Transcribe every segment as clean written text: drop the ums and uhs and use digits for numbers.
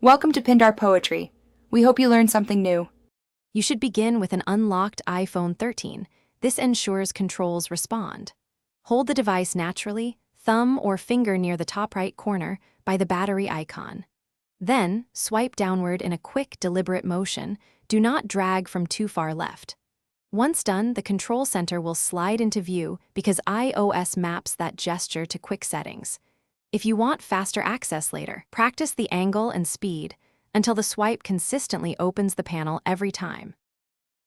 Welcome to Pindar Poetry. We hope you learned something new. You should begin with an unlocked iPhone 13. This ensures controls respond. Hold the device naturally, thumb or finger near the top right corner by the battery icon. Then, swipe downward in a quick, deliberate motion. Do not drag from too far left. Once done, the control center will slide into view because iOS maps that gesture to quick settings. If you want faster access later, practice the angle and speed until the swipe consistently opens the panel every time.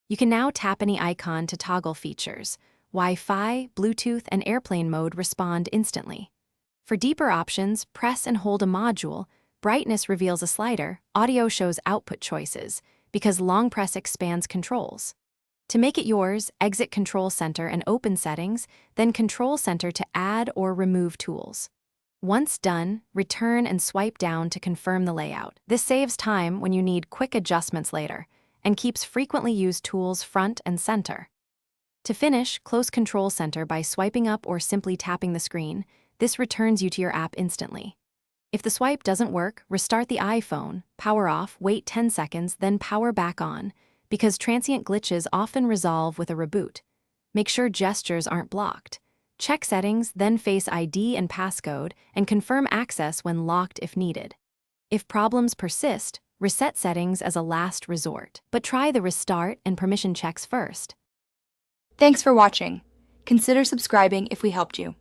You can now tap any icon to toggle features. Wi-Fi, Bluetooth, and airplane mode respond instantly. For deeper options, press and hold a module. Brightness reveals a slider. Audio shows output choices because long press expands controls. To make it yours, exit Control Center and open Settings, then Control Center to add or remove tools. Once done, return and swipe down to confirm the layout. This saves time when you need quick adjustments later and keeps frequently used tools front and center. To finish, close Control Center by swiping up or simply tapping the screen. This returns you to your app instantly. If the swipe doesn't work, restart the iPhone, power off, wait 10 seconds, then power back on, because transient glitches often resolve with a reboot. Make sure gestures aren't blocked. Check settings, then face ID and passcode, and confirm access when locked if needed. If problems persist, reset settings as a last resort, but try the restart and permission checks first. Thanks for watching. Consider subscribing if we helped you.